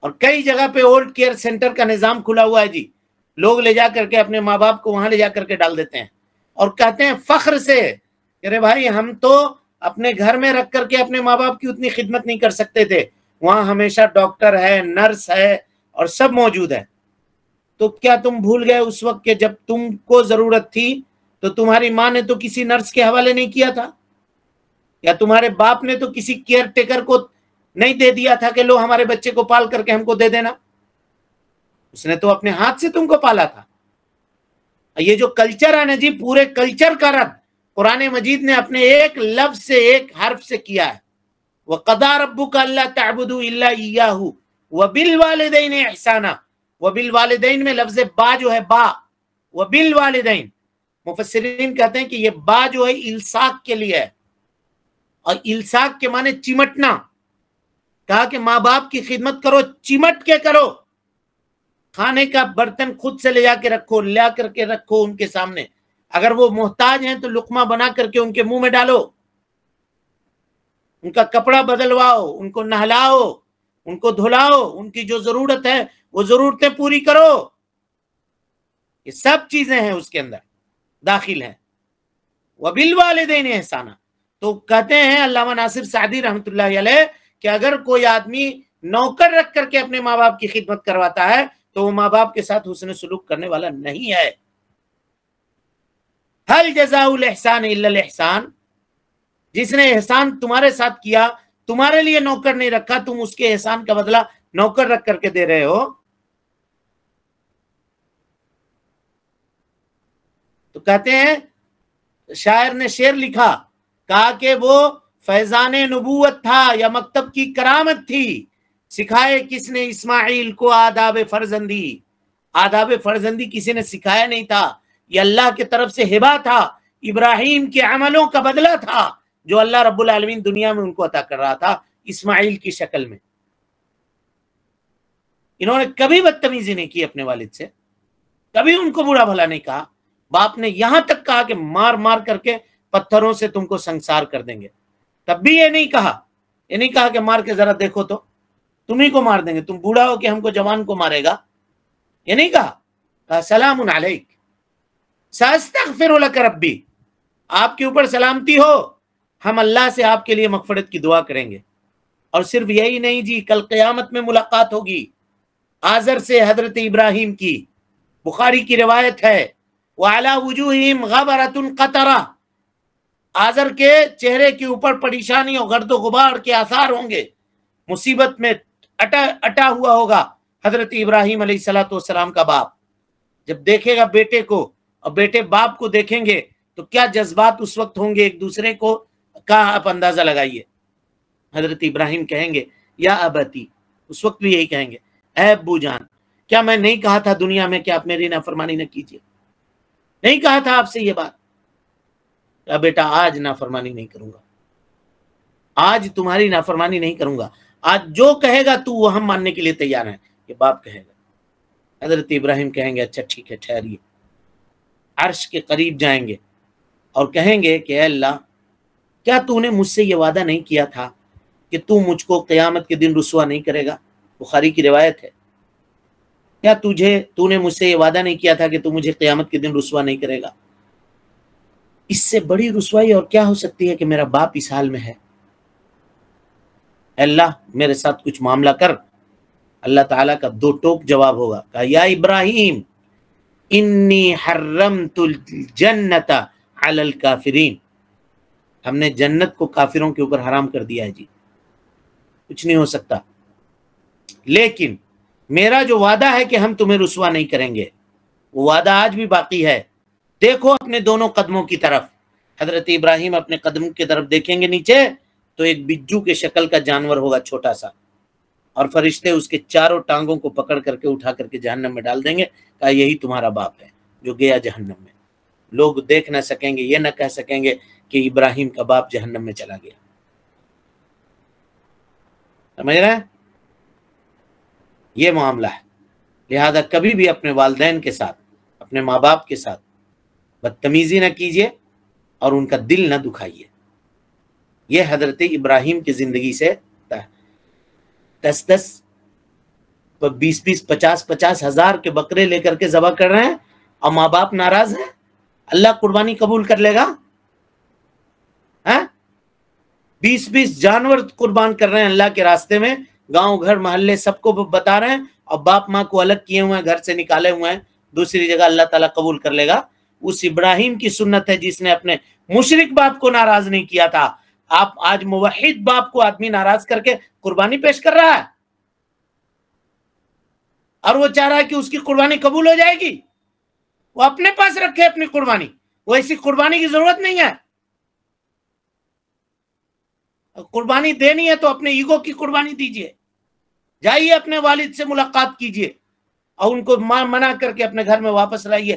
اور کئی جگہ پہ اولڈ کیئر سینٹر کا نظام کھلا ہوا ہے جی، لوگ لے جا کر کے اپنے ماں باپ کو وہاں لے جا کر کے ڈال دیتے ہیں، اور کہتے ہیں فخر سے کہ ارے بھائی ہم تو اپنے گھر میں رکھ کر کے اپنے ماں باپ کی اتنی خدمت نہیں کر سکتے تھے، وہاں ہمیشہ ڈاکٹر ہے، نرس ہے، اور سب موجود ہے۔ تو کیا تم بھول گئے اس وقت کہ جب تم کو ضرورت تھی تو تمہاری ماں نے تو کسی نرس کے حوالے نہیں کیا تھا، یا تمہارے باپ نے تو کسی کیئر ٹیکر کو نہیں دے دیا تھا کہ لو ہمارے بچے کو پال کر کے ہم کو دے دینا؟ اس نے تو اپنے ہاتھ سے تم کو پالا تھا۔ یہ جو کلچر ہے نا جی، پورے کلچر کا رد قرآن مجید نے اپنے ایک لفظ سے، ایک حرف سے کیا ہے۔ وَقَضَىٰ رَبُّكَ أَلَّا تَعْبُدُوا إِلَّا إِيَّاهُ وَبِالْوَالِدَيْنِ إِحْسَانًا۔ وَبِالْوَالِدَيْن میں لفظ با جو ہے با، وَبِالْوَالِدَيْن مفسرین کہتے ہیں کہ یہ با جو ہے الساق کے لیے ہے، اور الساق کے معنی چمٹنا. کہا کہ ماں باپ کی خدمت کرو، چمٹ کے کرو. کھانے کا برتن خود سے لے جا کے رکھو، لے کر کے رکھو ان کے سامنے. اگر وہ محتاج ہیں تو لقمہ بنا کر کے ان کے منہ میں ڈالو، ان کا کپڑا بدلواؤ، ان کو نہلاؤ، ان کو دھلاؤ، ان کی جو ضرورت ہے وہ ضرورتیں پوری کرو. یہ سب چیزیں ہیں اس کے اندر داخل ہیں. وَبِالْوَالِدَيْنِ احسانًا. تو کہتے ہیں علامہ ناصر سعدی رحمۃ اللہ علیہ کہ اگر کوئی آدمی نوکر رکھ کر کے اپنے ماں باپ کی خدمت کرواتا ہے تو وہ ماں باپ کے ساتھ حسن سلوک کرنے والا نہیں ہے. هل جزاء الاحسان الا الاحسان. جس نے احسان تمہارے ساتھ کیا، تمہارے لیے نوکر نہیں رکھا، تم اس کے احسان کا بدلہ نوکر رکھ کر کے دے رہے ہو. تو کہتے ہیں شاعر نے شعر لکھا، کہا کہ وہ فیضان نبوت تھا یا مکتب کی کرامت تھی، سکھائے کس نے اسماعیل کو آداب فرزندی. آداب فرزندی کسی نے سکھایا نہیں تھا، یہ اللہ کی طرف سے ہبہ تھا، ابراہیم کے عملوں کا بدلہ تھا جو اللہ رب العالمین دنیا میں ان کو عطا کر رہا تھا اسماعیل کی شکل میں. انہوں نے کبھی بدتمیزی نہیں کی اپنے والد سے، کبھی ان کو برا بھلا نہیں کہا. باپ نے یہاں تک کہا کہ مار مار کر کے پتھروں سے تم کو سنسار کر دیں گے، تب بھی یہ نہیں کہا کہ مار کے ذرا دیکھو تو تمہیں کو مار دیں گے، تم بوڑھا ہو کہ ہم کو جوان کو مارے گا. یہ نہیں کہا سلام علیک ساستغفر لک ربی، آپ کے اوپر سلامتی ہو، ہم اللہ سے آپ کے لیے مغفرت کی دعا کریں گے. اور صرف یہی نہیں جی، کل قیامت میں ملاقات ہوگی آزر سے حضرت ابراہیم کی. بخاری کی روایت ہے وَعَلَى وُجُوهِهِمْ غَبَرَةٌ قَطَرَةٌ. آزر کے چہرے کے اوپر پریشانی اور گرد و غبار کے آثار ہوں گے، مصیبت میں اٹا ہوا ہوگا. حضرت ابراہیم علیہ السلام کا باپ جب دیکھے گا بیٹے کو اور بیٹے باپ کو دیکھیں گے تو کیا جذبات اس وقت ہوں گے ایک دوسرے کو کا آپ اندازہ لگائیے. حضرت ابراہیم کہیں گے یا ابتی، اس وقت بھی یہی کہیں گے، اے ابو جان کیا میں نہیں کہا تھا دنیا میں کہ آپ میری نافرمانی نہ کیجیے؟ نہیں کہا تھا آپ سے یہ بات؟ کہا بیٹا آج نافرمانی نہیں کروں گا، آج تمہاری نافرمانی نہیں کروں گا، آج جو کہے گا تو وہ ہم ماننے کے لیے تیار ہیں. یہ باپ کہے گا. حضرت ابراہیم کہیں گے اچھا ٹھیک ہے ٹھہریے. عرش کے قریب جائیں گے اور کہیں گے کہ اے اللہ کیا تو نے مجھ سے یہ وعدہ نہیں کیا تھا کہ تو مجھ کو قیامت کے دن رسوا نہیں کرے گا؟ بخاری کی روایت ہے. کیا تو نے مجھ سے یہ وعدہ نہیں کیا تھا کہ تو مجھے قیامت کے دن رسوا نہیں کرے گا؟ اس سے بڑی رسوائی اور کیا ہو سکتی ہے کہ میرا باپ اس حال میں ہے. اے اللہ میرے ساتھ کچھ معاملہ کر. اللہ تعالیٰ کا دو ٹوک جواب ہوگا. کہا یا ابراہیم انی حرمت الجنت علی الکافرین، ہم نے جنت کو کافروں کے اوپر حرام کر دیا ہے جی، کچھ نہیں ہو سکتا. لیکن میرا جو وعدہ ہے کہ ہم تمہیں رسوا نہیں کریں گے، وہ وعدہ آج بھی باقی ہے. دیکھو اپنے دونوں قدموں کی طرف. حضرت ابراہیم اپنے قدم کی طرف دیکھیں گے نیچے تو ایک بجو کے شکل کا جانور ہوگا چھوٹا سا، اور فرشتے اس کے چاروں ٹانگوں کو پکڑ کر کے اٹھا کر کے جہنم میں ڈال دیں گے. کہا یہی تمہارا باپ ہے جو گیا جہنم میں. لوگ دیکھ نہ سکیں گے، یہ نہ کہہ سکیں گے کہ ابراہیم کا باپ جہنم میں چلا گیا. سمجھ رہے ہیں؟ یہ معاملہ ہے. لہذا کبھی بھی اپنے والدین کے ساتھ، اپنے ماں باپ کے ساتھ بدتمیزی نہ کیجیے اور ان کا دل نہ دکھائیے. یہ حضرت ابراہیم کی زندگی سے 10 20 50 ہزار کے بکرے لے کر کے ذبح کر رہے ہیں اور ماں باپ ناراض ہیں. اللہ قربانی قبول کر لے گا؟ 20 جانور قربان کر رہے ہیں اللہ کے راستے میں، گاؤں گھر محلے سب کو بتا رہے ہیں، اور باپ ماں کو الگ کیے ہوئے ہیں، گھر سے نکالے ہوئے ہیں دوسری جگہ. اللہ تعالیٰ قبول کر لے گا؟ اس ابراہیم کی سنت ہے جس نے اپنے مشرک باپ کو ناراض نہیں کیا تھا. آپ آج موحد باپ کو آدمی ناراض کر کے قربانی پیش کر رہا ہے اور وہ چاہ رہا ہے کہ اس کی قربانی قبول ہو جائے گی. وہ اپنے پاس رکھے اپنی قربانی، وہ ایسی قربانی کی ضرورت نہیں ہے. قربانی دینی ہے تو اپنے ایگو کی قربانی دیجئے. جائیے اپنے والد سے ملاقات کیجئے اور ان کو منع کر کے اپنے گھر میں واپس لائیے.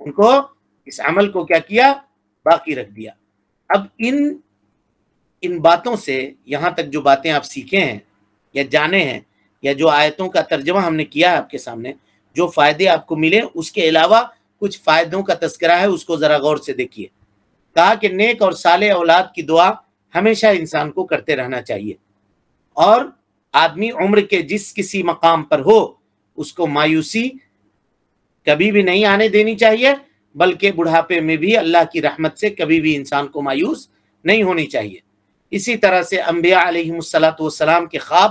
ان کو اس عمل کو کیا کیا؟ باقی رکھ دیا۔ اب ان باتوں سے یہاں تک جو باتیں آپ سیکھے ہیں یا جانے ہیں یا جو آیتوں کا ترجمہ ہم نے کیا ہے آپ کے سامنے، جو فائدے آپ کو ملے، اس کے علاوہ کچھ فائدوں کا تذکرہ ہے، اس کو ذرا غور سے دیکھیے۔ کہا کہ نیک اور صالح اولاد کی دعا ہمیشہ انسان کو کرتے رہنا چاہیے، اور آدمی عمر کے جس کسی مقام پر ہو اس کو مایوسی کبھی بھی نہیں آنے دینی چاہیے، بلکہ بڑھاپے میں بھی اللہ کی رحمت سے کبھی بھی انسان کو مایوس نہیں ہونی چاہیے۔ اسی طرح سے انبیاء علیہ السلام کے خواب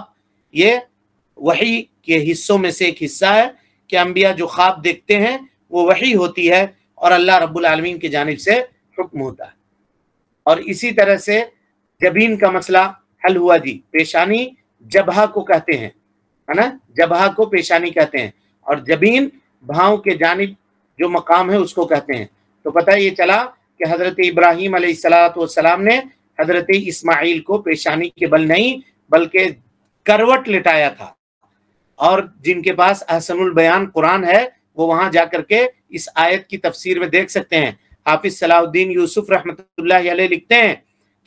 یہ وحی کے حصوں میں سے ایک حصہ ہے کہ انبیاء جو خواب دیکھتے ہیں وہ وحی ہوتی ہے اور اللہ رب العالمین کی جانب سے حکم ہوتا ہے۔ اور اسی طرح سے جبین کا مسئلہ حل ہوا جی، پیشانی جبہہ کو کہتے ہیں، ہے نا، جبہہ کو پیشانی کہتے ہیں، اور جبین بھاؤں کے جانب جو مقام ہے اس کو کہتے ہیں۔ تو پتہ یہ چلا کہ حضرت ابراہیم علیہ السلام نے حضرت اسماعیل کو پیشانی کے بل نہیں بلکہ کروٹ لٹایا تھا، اور جن کے پاس احسن البیان قرآن ہے وہ وہاں جا کر کے اس آیت کی تفسیر میں دیکھ سکتے ہیں۔ حافظ صلاح الدین یوسف رحمۃ اللہ علیہ لکھتے ہیں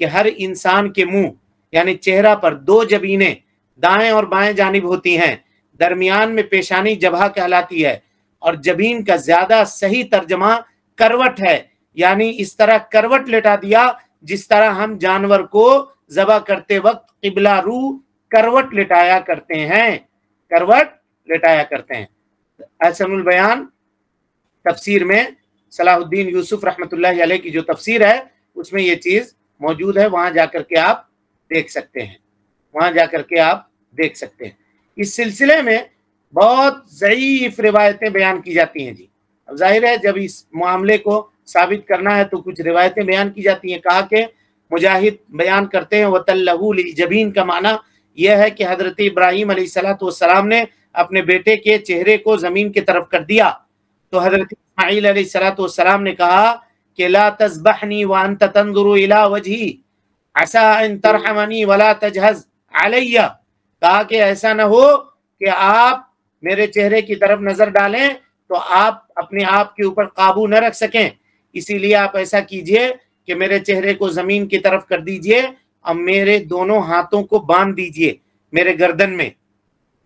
کہ ہر انسان کے منہ یعنی چہرہ پر دو جبینیں دائیں اور بائیں جانب ہوتی ہیں، درمیان میں پیشانی جبہہ کہلاتی ہے، اور جبین کا زیادہ صحیح ترجمہ کروٹ ہے، یعنی اس طرح کروٹ لٹا دیا جس طرح ہم جانور کو ذبح کرتے وقت قبلہ رو کروٹ لٹایا کرتے ہیں، کروٹ لٹایا کرتے ہیں۔ احسن البیان تفسیر میں صلاح الدین یوسف رحمۃ اللہ علیہ کی جو تفسیر ہے اس میں یہ چیز موجود ہے، وہاں جا کر کے آپ دیکھ سکتے ہیں، وہاں جا کر کے آپ دیکھ سکتے ہیں۔ اس سلسلے میں بہت ضعیف روایتیں بیان کی جاتی ہیں جی۔ اب ظاہر ہے جب اس معاملے کو ثابت کرنا ہے تو کچھ روایتیں بیان کی جاتی ہیں۔ کہا کہ مجاہد بیان کرتے ہیں وَتَلَّهُ لِلْجَبِينِ کا معنی یہ ہے کہ حضرت ابراہیم علیہ السلام نے اپنے بیٹے کے چہرے کو زمین کی طرف کر دیا، تو حضرت اسماعیل علیہ السلام نے کہا کہ لا تذبحنی وانت تنظر الی وجہی عسى ان ترحمنی ولا تجہز علی، کہا کہ ایسا نہ ہو کہ آپ میرے چہرے کی طرف نظر ڈالیں تو آپ اپنے آپ کے اوپر قابو نہ رکھ سکیں، اسی لیے آپ ایسا کیجئے کہ میرے چہرے کو زمین کی طرف کر دیجئے اور میرے دونوں ہاتھوں کو باندھ دیجئے میرے گردن میں،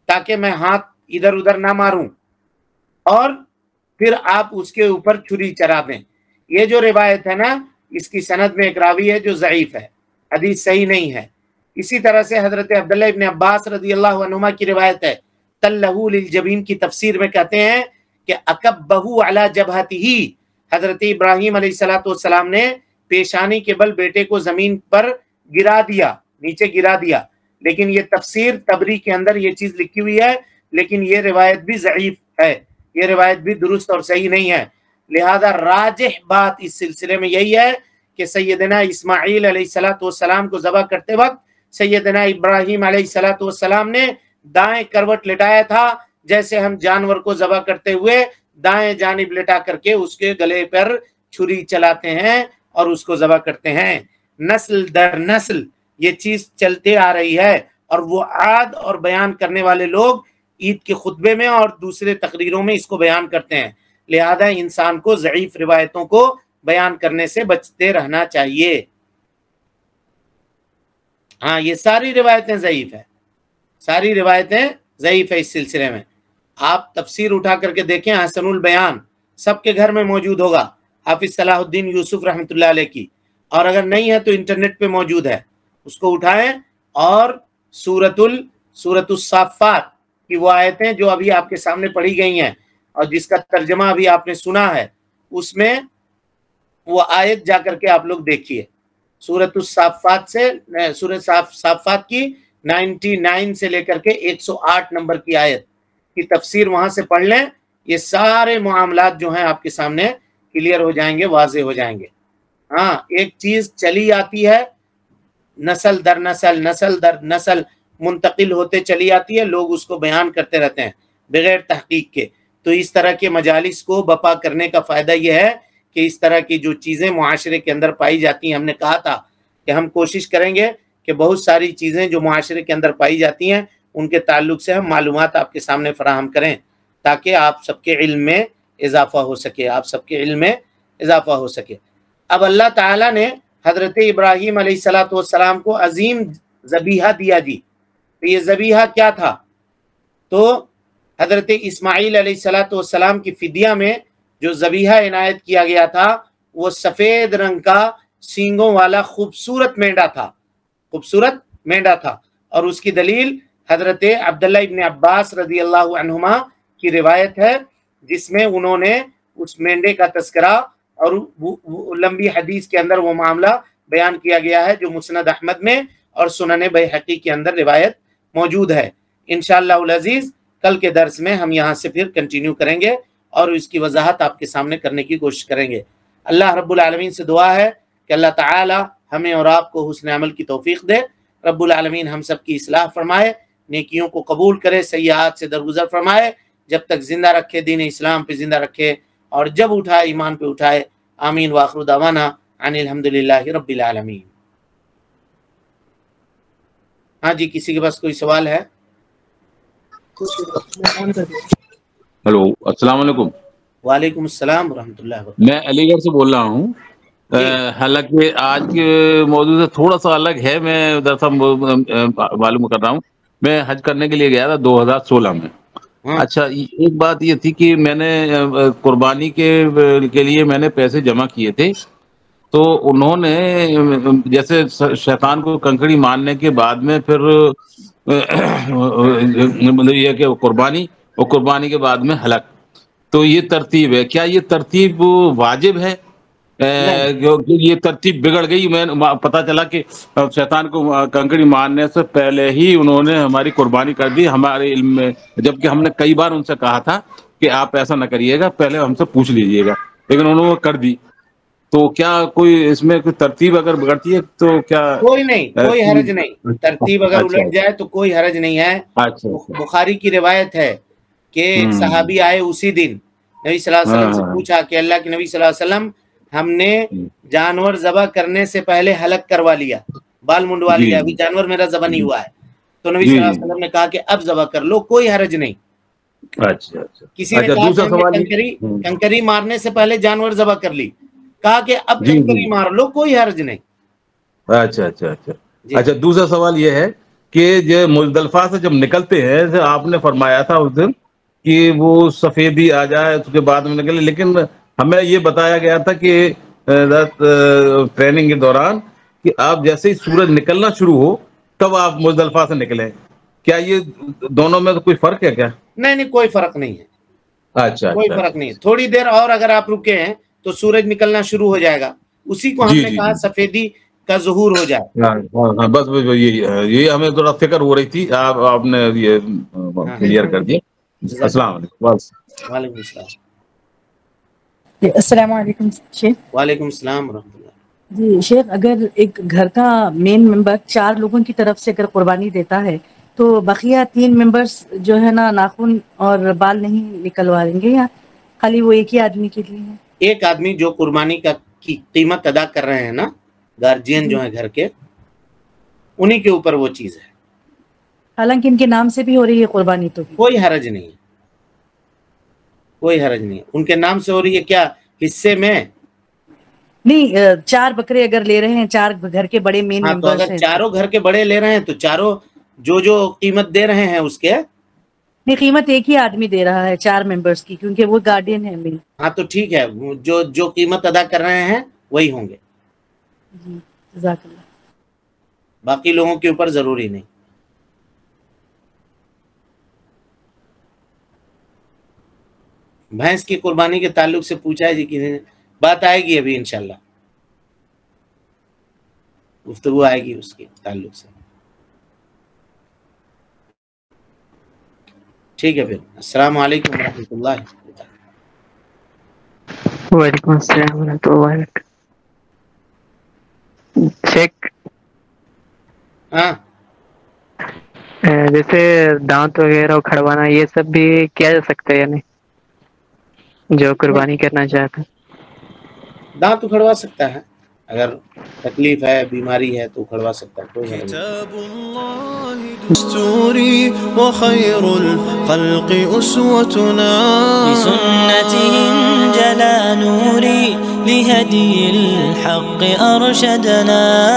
تاکہ میں ہاتھ ادھر ادھر نہ ماروں، اور پھر آپ اس کے اوپر چھری چلا دیں۔ یہ جو روایت ہے نا اس کی سند میں ایک راوی ہے جو ضعیف ہے، حدیث صحیح نہیں ہے۔ اسی طرح سے حضرت عبداللہ ابن عباس رضی اللہ عنہما کی روایت ہے، تلہ للجبین کی تفسیر میں کہتے ہیں کہ اکبہ علی جبہتہ، حضرت ابراہیم علیہ السلام نے پیشانی کے بل بیٹے کو زمین پر گرا دیا، نیچے گرا دیا، لیکن یہ تفسیر تبری کے اندر یہ چیز لکھی ہوئی ہے، لیکن یہ روایت بھی ضعیف ہے، یہ روایت بھی درست اور صحیح نہیں ہے۔ لہذا راجح بات اس سلسلے میں یہی ہے کہ سیدنا اسماعیل علیہ السلام کو ذبح کرتے وقت سیدنا ابراہیم علیہ السلام نے دائیں کروٹ لٹایا تھا، جیسے ہم جانور کو ذبح کرتے ہوئے دائیں جانب لٹا کر کے اس کے گلے پر چھری چلاتے ہیں اور اس کو ذبح کرتے ہیں۔ نسل در نسل یہ چیز چلتے آ رہی ہے، اور وہ عاد اور بیان کرنے والے لوگ عید کے خطبے میں اور دوسرے تقریروں میں اس کو بیان کرتے ہیں، لہذا انسان کو ضعیف روایتوں کو بیان کرنے سے بچتے رہنا چاہیے۔ ہاں یہ ساری روایتیں ضعیف ہیں، ساری روایتیں ضعیف ہے۔ اس سلسلے میں آپ تفسیر اٹھا کر کے دیکھیں، احسن البیان سب کے گھر میں موجود ہوگا، حافظ صلاح الدین یوسف رحمۃ اللہ علیہ کی، اور اگر نہیں ہے تو انٹرنیٹ پہ موجود ہے، اس کو اٹھائیں اور سورۃ الصافات کی وہ آیتیں جو ابھی آپ کے سامنے پڑھی گئی ہیں اور جس کا ترجمہ ابھی آپ نے سنا ہے، اس میں وہ آیت جا کر کے آپ لوگ دیکھیے، سورۃ الصافات سے، سورۃ صافات کی 99 سے لے کر کے 108 نمبر کی آیت کی تفسیر وہاں سے پڑھ لیں، یہ سارے معاملات جو ہیں آپ کے سامنے کلیئر ہو جائیں گے، واضح ہو جائیں گے۔ ہاں ایک چیز چلی آتی ہے، نسل در نسل، نسل در نسل منتقل ہوتے چلی آتی ہے، لوگ اس کو بیان کرتے رہتے ہیں بغیر تحقیق کے۔ تو اس طرح کے مجالس کو بپا کرنے کا فائدہ یہ ہے کہ اس طرح کی جو چیزیں معاشرے کے اندر پائی جاتی ہیں، ہم نے کہا تھا کہ ہم کوشش کریں گے کہ بہت ساری چیزیں جو معاشرے کے اندر پائی جاتی ہیں ان کے تعلق سے ہم معلومات آپ کے سامنے فراہم کریں، تاکہ آپ سب کے علم میں اضافہ ہو سکے، آپ سب کے علم میں اضافہ ہو سکے۔ اب اللہ تعالیٰ نے حضرت ابراہیم علیہ السلام کو عظیم ذبیحہ دیا جی، تو یہ ذبیحہ کیا تھا؟ تو حضرت اسماعیل علیہ السلام کی فدیہ میں جو ذبیحہ عنایت کیا گیا تھا وہ سفید رنگ کا سینگوں والا خوبصورت مینڈا تھا، خوبصورت مینڈا تھا۔ اور اس کی دلیل حضرت عبداللہ ابن عباس رضی اللہ عنہما کی روایت ہے، جس میں انہوں نے اس مینڈے کا تذکرہ اور لمبی حدیث کے اندر وہ معاملہ بیان کیا گیا ہے جو مسند احمد میں اور سنن بیہقی کے اندر روایت موجود ہے۔ انشاءاللہ العزیز کل کے درس میں ہم یہاں سے پھر کنٹینیو کریں گے اور اس کی وضاحت آپ کے سامنے کرنے کی کوشش کریں گے۔ اللہ رب العالمین سے دعا ہے کہ اللہ تعالی ہمیں اور آپ کو حسن عمل کی توفیق دے، رب العالمین ہم سب کی اصلاح فرمائے، نیکیوں کو قبول کرے، سیئات سے درگزر فرمائے، جب تک زندہ رکھے دین اسلام پہ زندہ رکھے، اور جب اٹھائے ایمان پہ اٹھائے۔ آمین وآخر دعوانا ان الحمدللہ رب العالمین۔ ہاں جی، کسی کے پاس کوئی سوال ہے؟ ہلو، السلام علیکم۔ وعلیکم السلام ورحمۃ اللہ وبرکاتہ۔ میں علی گڑھ سے بول رہا ہوں، حالانکہ آج کے موضوع سے تھوڑا سا الگ ہے، میں دراصل معلوم کر رہا ہوں، میں حج کرنے کے لیے گیا تھا 2016 میں۔ اچھا، ایک بات یہ تھی کہ میں نے قربانی کے لیے میں نے پیسے جمع کیے تھے، تو انہوں نے جیسے شیطان کو کنکڑی مارنے کے بعد میں پھر مطلب یہ کہ قربانی اور قربانی کے بعد میں ہلاک، تو یہ ترتیب ہے، کیا یہ ترتیب واجب ہے؟ یہ ترتیب بگڑ گئی، میں پتا چلا کہ شیطان کو کنکڑی مارنے سے پہلے ہی انہوں نے ہماری قربانی کر دی ہمارے علم میں، جبکہ ہم نے کئی بار ان سے کہا تھا کہ آپ ایسا نہ کریے گا، پہلے ہم سے پوچھ لیجئے گا، لیکن انہوں نے کر دی۔ تو کیا کوئی اس میں کوئی ترتیب اگر بگڑتی ہے تو کیا؟ کوئی نہیں، کوئی حرج نہیں، ترتیب اگر الٹ جائے تو کوئی حرج نہیں ہے۔ بخاری کی روایت ہے کہ ایک صحابی آئے اسی دن، نبی صلی اللہ علیہ وسلم سے پوچھا کہ اللہ کے نبی صلی اللہ علیہ وسلم ہم نے جانور ذبح کرنے سے پہلے حلق کروا لیا، بال منڈوا لیا، ابھی جانور میرا ذبح نہیں ہوا ہے، تو نبی صلی اللہ علیہ وسلم نے کہا کہ اب ذبح کر لو، کوئی حرج نہیں۔ کسی نے کہا کنکری مارنے سے پہلے جانور ذبح کر لی، کہا کہ اب کنکری مار لو، کوئی حرج نہیں۔ اچھا اچھا اچھا اچھا، دوسرا سوال یہ ہے کہ جو مزدلفہ سے جب نکلتے ہیں، آپ نے فرمایا تھا اس دن کہ وہ سفیدی آ جائے اس کے بعد میں نکلے، لیکن ہمیں یہ بتایا گیا تھا کہ ٹریننگ کے دوران کہ آپ جیسے ہی سورج نکلنا شروع ہو تب آپ مزدلفہ سے نکلیں، کیا یہ دونوں میں کوئی فرق ہے کیا؟ نہیں، کوئی فرق نہیں ہے۔ اچھا، کوئی فرق نہیں ہے، تھوڑی دیر اور اگر آپ رکے ہیں تو سورج نکلنا شروع ہو جائے گا، اسی کو ہم نے کہا سفیدی کا ظہور ہو جائے۔ ہاں، بس یہی ہمیں تھوڑا فکر ہو رہی تھی، آپ نے یہ کلیئر کر دیا۔ السلام علیکم۔ وعلیکم السلام۔ السلام علیکم شیخ۔ وعلیکم السلام ورحمۃ اللہ۔ جی شیخ، اگر ایک گھر کا مین ممبر 4 لوگوں کی طرف سے اگر قربانی دیتا ہے تو بقیہ 3 ممبرز جو ہے نا ناخن اور بال نہیں نکلوائیں گے، یا خالی وہ ایک ہی آدمی کے لیے ہے؟ ایک آدمی جو قربانی کی قیمت ادا کر رہے ہیں نا، گارجین جو ہیں گھر کے، انہی کے اوپر وہ چیز ہے، حالانکہ ان کے نام سے بھی ہو رہی ہے قربانی، تو کوئی حرج نہیں ہے، کوئی حرج نہیں ہے۔ ان کے نام سے ہو رہی ہے، کیا حصے میں نہیں، 4 بکرے اگر لے رہے ہیں، 4 گھر کے بڑے مین تو ممبرز اگر ہیں، چاروں گھر کے بڑے لے رہے ہیں تو چاروں جو قیمت دے رہے ہیں اس کے، نہیں، قیمت ایک ہی آدمی دے رہا ہے 4 ممبرز کی، کیونکہ وہ گارڈین ہے مین۔ ہاں تو ٹھیک ہے، جو قیمت ادا کر رہے ہیں وہی ہوں گے، جی جزاک اللہ۔ باقی لوگوں کے اوپر ضروری نہیں۔ بھینس کی قربانی کے تعلق سے پوچھا ہے جی، کسی نے بات آئے گی ابھی انشاءاللہ، گفتگو آئے گی اس کے تعلق سے۔ ٹھیک ہے، پھر السلام علیکم ورحمۃ اللہ وبرکاتہ۔ وعلیکم السلام ورحمۃ اللہ وبرکاتہ۔ چیک، ہاں، جیسے دانت وغیرہ کھڑوانا یہ سب بھی کیا جا سکتا ہے، یعنی جو قربانی کرنا چاہتا ہے؟ دانت اکھڑوا سکتا ہے، اگر تکلیف ہے بیماری ہے تو اکھڑوا سکتا ہے، کوئی حرج نہیں۔ كتاب الله دستوري وخير الخلق أسوتنا بسنتهم جلا نوري لهدي الحق أرشدنا